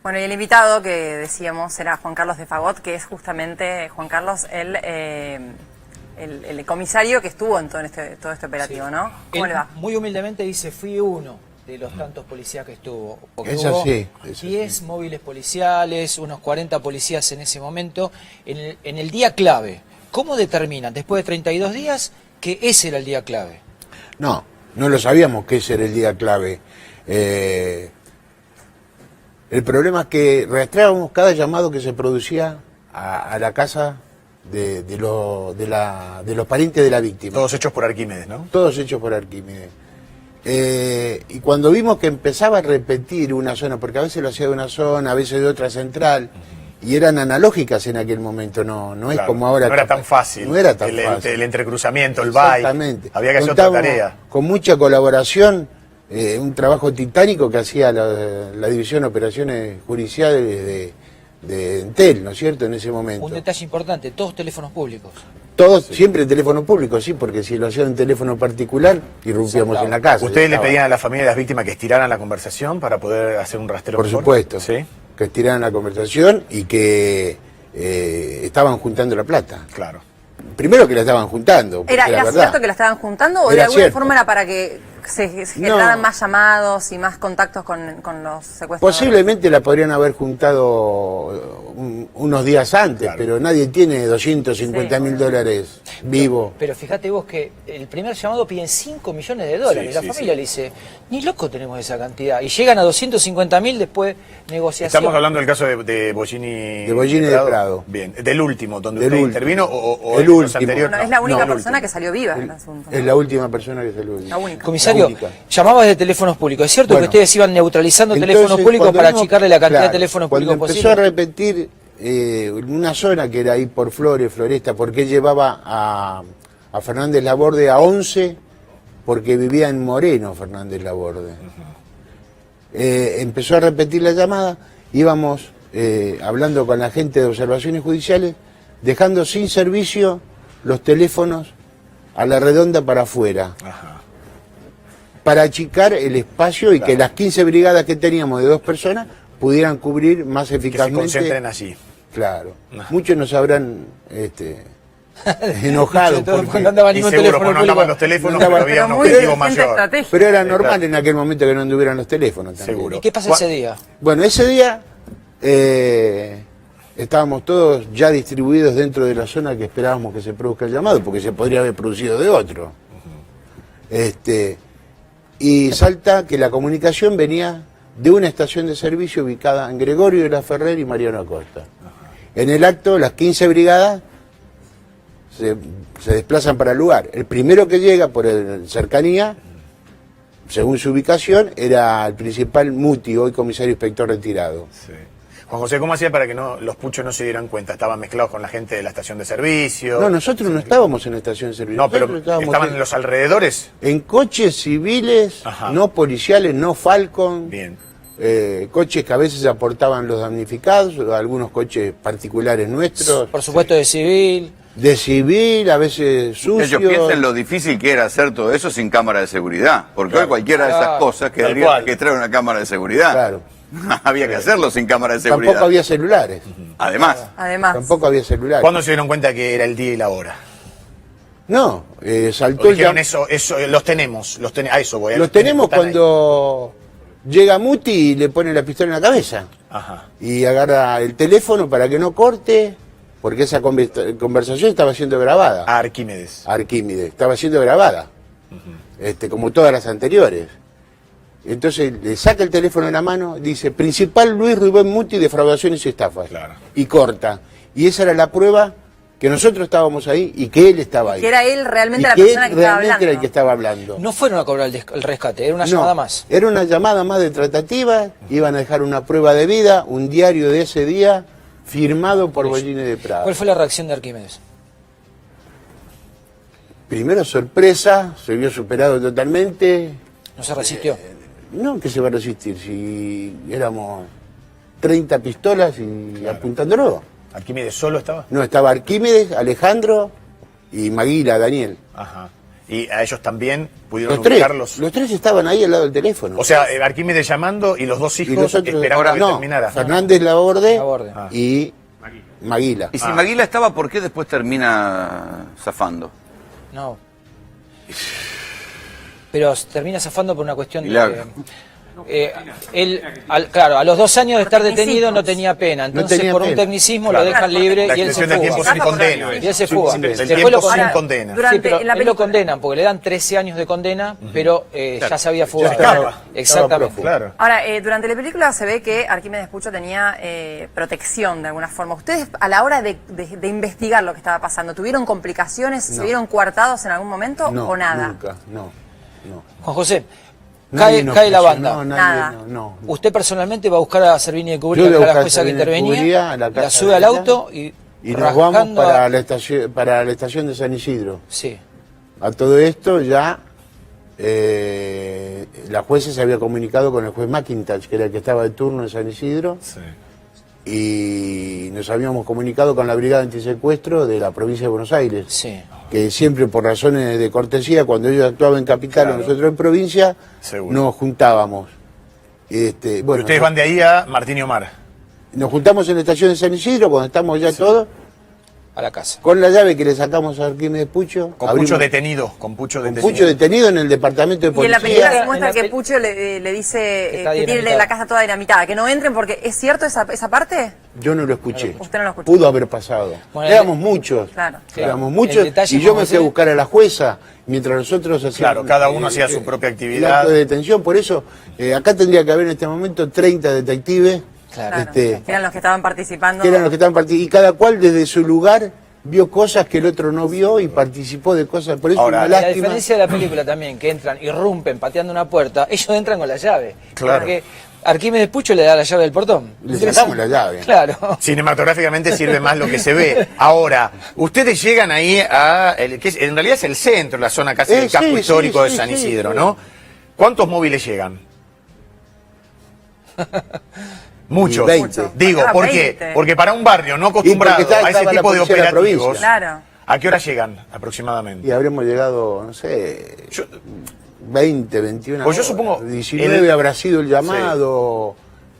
Bueno, y el invitado que decíamos era Juan Carlos de Fagott, que es justamente, Juan Carlos, el comisario que estuvo en todo este operativo, Sí. ¿no? ¿Cómo Él, le va? muy humildemente dice, fui uno de los tantos policías que estuvo. Porque Eso hubo sí, 10 móviles policiales, unos 40 policías en ese momento, en el día clave. ¿Cómo determinan, después de 32 días, que ese era el día clave? No, no lo sabíamos que ese era el día clave. El problema es que rastreábamos cada llamado que se producía a la casa de los parientes de la víctima. Todos hechos por Arquímedes, ¿no? Todos hechos por Arquímedes. Y cuando vimos que empezaba a repetir una zona, porque a veces lo hacía de una zona, a veces de otra central, y eran analógicas en aquel momento, no es Claro, como ahora. no era tan fácil. No era tan fácil. El entrecruzamiento, el byte. Exactamente. Había que hacer otra Contábamos tarea. con mucha colaboración, un trabajo titánico que hacía la División de Operaciones Judiciales de Entel, ¿no es cierto?, en ese momento. Un detalle importante, todos teléfonos públicos. Todos, siempre en teléfono público, sí, porque si lo hacían en teléfono particular, irrumpíamos en la casa. ¿Ustedes le Estaba. pedían a la familia de las víctimas que estiraran la conversación para poder hacer un rastreo? Por mejor? supuesto, Sí, que estiraran la conversación y que estaban juntando la plata. claro. Primero que la estaban juntando. porque ¿Era verdad. cierto que la estaban juntando o de Era alguna cierto. forma era para que se generaran más llamados y más contactos con los secuestradores? Posiblemente la podrían haber juntado unos días antes, Claro. pero nadie tiene 250.000 dólares vivo. Pero fíjate vos que el primer llamado piden 5 millones de dólares. Sí, La sí, familia sí. le dice, ni loco tenemos esa cantidad. Y llegan a 250.000 después negociación. Estamos hablando del caso de Bollini. De Bollini de Prado. Bien, del último, donde Del usted último. intervino o El los último. anteriores. Bueno, es la única No, el persona último. que salió viva del asunto, ¿no? Es la última persona que salió. La única. Comisario, La única. llamabas de teléfonos públicos. ¿Es cierto Bueno, que ustedes iban neutralizando Entonces, teléfonos públicos cuando para vimos- achicarle la cantidad claro, de teléfonos cuando públicos empezó a posible? repetir una zona que era ahí por Floresta, porque él llevaba a Fernández Laborde a 11, porque vivía en Moreno Fernández Laborde. Empezó a repetir la llamada, íbamos hablando con la gente de observaciones judiciales, dejando sin servicio los teléfonos a la redonda para afuera, Ajá. para achicar el espacio y que las 15 brigadas que teníamos de 2 personas pudieran cubrir más Que se eficazmente. concentren allí. Claro. Ajá. Muchos nos habrán enojado. Todo el porque- mundo andaba Y ningún seguro, teléfono porque no andaban público. los teléfonos, No pero andaban- había un pero muy objetivo inteligente mayor. estrategia. Pero era normal en aquel momento que no anduvieran los teléfonos también. Seguro. ¿Y qué pasa ese día? Bueno, ese día estábamos todos ya distribuidos dentro de la zona que esperábamos que se produzca el llamado, porque se podría haber producido de otro. Y salta que la comunicación venía de una estación de servicio ubicada en Gregorio de la Ferrer y Mariano Acosta. En el acto, las 15 brigadas se desplazan para el lugar. El primero que llega por cercanía, según su ubicación, era el principal Muti, hoy comisario inspector retirado. Sí. Juan José, ¿cómo hacía para que los puchos no se dieran cuenta? ¿Estaban mezclados con la gente de la estación de servicio? No, nosotros no estábamos en la estación de servicio. No, pero Nosotros estábamos ¿estaban en los alrededores? en coches civiles, Ajá. no policiales, no Falcon. Bien. Coches que a veces aportaban los damnificados, algunos coches particulares nuestros, Por supuesto de civil. de civil, a veces sucios. Ellos piensan lo difícil que era hacer todo eso sin cámara de seguridad, porque Claro. hoy cualquiera de esas cosas Tal quedaría cual. que traer una cámara de seguridad. Claro. Había que hacerlo sin cámara de seguridad. Tampoco había celulares. Además, Además, Tampoco había celulares. ¿Cuándo se dieron cuenta que era el día y la hora? No, ¿O saltó el dijeron llam- eso, los tenemos, a eso voy. Los tenemos están ahí. cuando llega Muti y le pone la pistola en la cabeza. Ajá. Y agarra el teléfono para que no corte, porque esa conversación estaba siendo grabada. A Arquímedes. Arquímedes, estaba siendo grabada, como todas las anteriores. Entonces le saca el teléfono en la mano, dice, principal Luis Rubén Muti, defraudaciones y estafas. Claro. Y corta. Y esa era la prueba que nosotros estábamos ahí y que él estaba ahí. que era él realmente Y la que persona él que estaba realmente hablando. era el que estaba hablando. No fueron a cobrar el rescate, era una No, llamada más. Era una llamada más de tratativa, iban a dejar una prueba de vida, un diario de ese día, firmado por Bollini de Prado. ¿Cuál fue la reacción de Arquímedes? Primero sorpresa, se vio superado totalmente. ¿No se resistió? No, que se va a resistir, si éramos 30 pistolas y apuntándolo. ¿Arquímedes solo estaba? No, estaba Arquímedes, Alejandro y Maguila, Daniel. Ajá. y a ellos también pudieron Los tres, ubicarlos. los tres estaban ahí al lado del teléfono. O sea, Arquímedes llamando y los dos hijos y nosotros, esperando que no, terminara. Fernández Laborde Laborde. y Maguila. Y si Maguila estaba, ¿por qué después termina zafando? No. Pero termina zafando por una cuestión Milagro. él, claro, a los 2 años de estar Tecnicismos. detenido no tenía pena. Entonces, tenía por un pena. tecnicismo Claro. lo dejan Claro, libre La y él se extensión del tiempo fuga. sin condena. Y él se fuga. El Después tiempo lo sin Ahora, condena. durante- Sí, pero en la él lo película- condenan porque le dan 13 años de condena, pero ya se había fugado. escapa. Exactamente. Claro. Ahora, durante la película se ve que Arquímedes Pucho tenía protección de alguna forma. ¿Ustedes a la hora de investigar lo que estaba pasando, tuvieron complicaciones, se No. vieron coartados en algún momento No, o nada? nunca, no. Juan José, Nadie cae nos la presionó, banda. Nada. no. Usted personalmente va a buscar a Servini de Yo Cubría, voy a que era la buscar a jueza que Servini de intervenía, Cubría, a la la casa sube de al ella, auto y nos vamos rascando para la estación de San Isidro. Sí. A todo esto ya la jueza se había comunicado con el juez McIntosh, que era el que estaba de turno en San Isidro, Sí. y nos habíamos comunicado con la Brigada Antisecuestro de la provincia de Buenos Aires, Sí. que siempre por razones de cortesía, cuando ellos actuaban en capital Claro. y nosotros en provincia, Seguro. nos juntábamos. Y Bueno, ustedes van de ahí a Martín y Omar. nos juntamos en la estación de San Isidro, cuando estamos ya todos, A la casa. con la llave que le sacamos a Arquímedes Pucho. Con abrimos- Pucho detenido. Con Pucho con detenido. Pucho detenido en el departamento de Y en la policía. película se muestra En la que pel- Pucho le dice Está que tiene dinamitada. la casa toda dinamitada, que no entren porque ¿es cierto esa parte? Yo no lo escuché. Usted no lo escuchó. Pudo haber pasado. Bueno, Éramos muchos. Claro. Éramos El muchos. detalle, Y yo Juan me fui a José, buscar a la jueza mientras nosotros hacíamos. Claro, cada uno hacía su propia actividad. El acto de detención. Por eso, acá tendría que haber en este momento 30 detectives. Claro. Que eran los que estaban participando. Que eran los que estaban participando. Y cada cual desde su lugar vio cosas que el otro no vio y participó de cosas. Por eso Ahora, una Y la lástima. diferencia de la película también, que entran, irrumpen pateando una puerta, ellos entran con la llave. Claro. Porque Arquímedes Pucho le da la llave del portón. Le sacamos la llave. Claro. Cinematográficamente sirve más lo que se ve. Ahora, ustedes llegan ahí a, en realidad es el centro, la zona casi del casco sí, histórico sí, de San sí, Isidro, sí. ¿no? ¿Cuántos móviles llegan? Muchos. 20. Digo, Ah, ¿por qué? 20. Porque para un barrio no acostumbrado estaba a ese la tipo de policía de la operativos, provincia. Claro. ¿a qué hora llegan aproximadamente? Y habremos llegado, no sé, Yo- 20, 21 Pues yo horas. supongo, 19 el- habrá sido el llamado,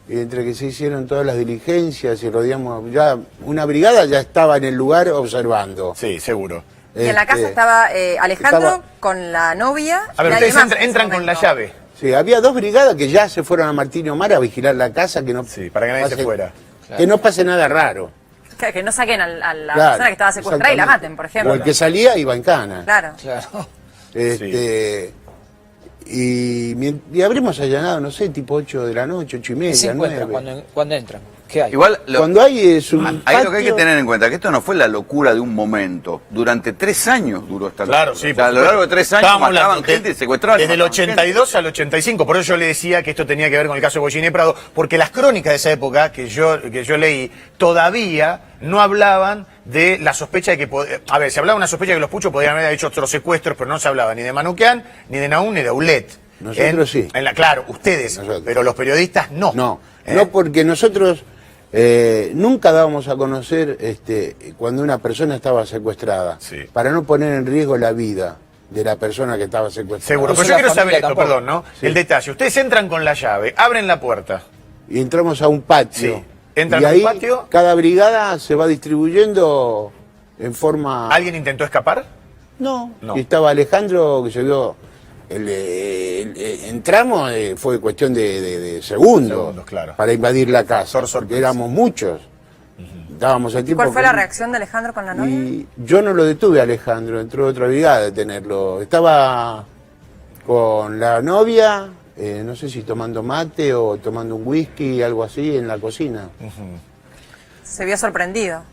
entre que se hicieron todas las diligencias y rodeamos, ya una brigada ya estaba en el lugar observando. Sí, seguro. Y en la casa estaba Alejandro estaba- con la novia. A ver, nadie ustedes más en ese entran con la momento. llave. Sí, había 2 brigadas que ya se fueron a Martín y Omar a vigilar la casa, que no, Sí, para que nadie se fuera. que no pase nada raro. Que no saquen a la Claro, persona que estaba secuestrada y la exactamente. maten, por O ejemplo. el que salía iba en cana. Claro. Claro. Y habremos allanado, no sé, tipo 8 de la noche, 8 y ¿Qué media, se encuentran 9. cuando entran? ¿Qué hay? Igual, Cuando hay es un ahí lo que hay que patio- tener en cuenta, que esto no fue la locura de un momento. Durante 3 años duró esta Claro, locura. sí. O sea, a lo largo de 3 años Estábamos mataban hablando gente, secuestraban. desde el mataban gente. 82 al 85. Por eso yo le decía que esto tenía que ver con el caso de Bollini Prado, porque las crónicas de esa época que yo leí todavía no hablaban de la sospecha de que... A ver, se hablaba de una sospecha de que los Puchos podrían haber hecho otros secuestros, pero no se hablaba ni de Manuquian, ni de Naún, ni de Aulet. Nosotros sí. Claro, ustedes, Nosotros. pero los periodistas no. No, no porque nosotros nunca dábamos a conocer cuando una persona estaba secuestrada, Sí. para no poner en riesgo la vida de la persona que estaba secuestrada. Seguro, No pero es yo una quiero saber familia esto, tampoco. perdón, ¿no? Sí. El detalle. Ustedes entran con la llave, abren la puerta. Y entramos a un patio. Sí. Entran y a un ahí patio. cada brigada se va distribuyendo en forma... ¿Alguien intentó escapar? No. No. Y estaba Alejandro que se vio... entramos, fue cuestión de segundos, Segundos, claro. para invadir la casa, Factor porque sorpresa. éramos muchos. Dábamos el tiempo. ¿Cuál fue la con- reacción de Alejandro con la novia? Y yo no lo detuve a Alejandro, entró otra brigada a detenerlo. Estaba con la novia, no sé si tomando mate o tomando un whisky, algo así, en la cocina. Se vio sorprendido.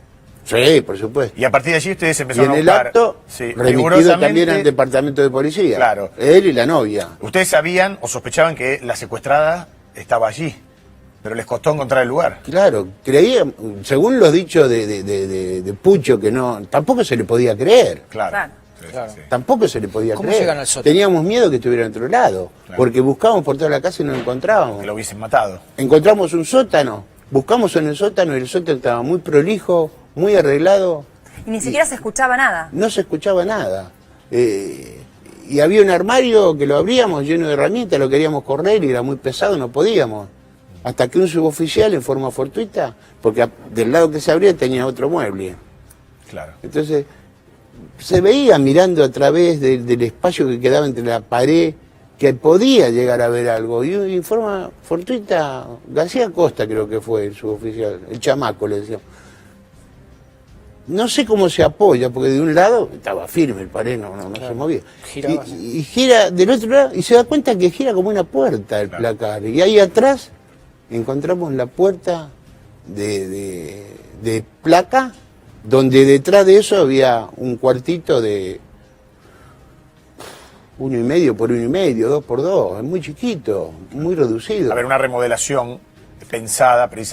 Sí, por supuesto. Y a partir de allí ustedes Y empezaron en a el buscar. acto, Sí, remitido rigurosamente, también al departamento de policía. Claro. Él y la novia. Ustedes sabían o sospechaban que la secuestrada estaba allí, pero les costó encontrar el lugar. Claro, creía, según los dichos de Pucho, que no, tampoco se le podía creer. Claro. Claro. Sí, sí, Claro. sí. Tampoco se le podía ¿Cómo creer. llegan al sótano? Teníamos miedo que estuviera en otro lado, Claro. porque buscábamos por toda la casa y no lo encontrábamos. Que lo hubiesen matado. Encontramos un sótano, buscamos en el sótano y el sótano estaba muy prolijo, muy arreglado, Y ni siquiera se escuchaba nada. no se escuchaba nada. y había un armario que lo abríamos lleno de herramientas, lo queríamos correr y era muy pesado, no podíamos. Hasta que un suboficial en forma fortuita, porque del lado que se abría tenía otro mueble. Claro. Entonces, se veía mirando a través del espacio que quedaba entre la pared, que podía llegar a ver algo. Y en forma fortuita, García Costa creo que fue el suboficial, el chamaco le decía. No sé cómo se apoya, porque de un lado estaba firme el pared, no se movía. Giraba Y gira del otro lado, y se da cuenta que gira como una puerta el placar. Y ahí atrás encontramos la puerta de placa, donde detrás de eso había un cuartito de 1,5 por 1,5, 2 por 2, es muy chiquito, muy reducido. A ver, una remodelación pensada precisamente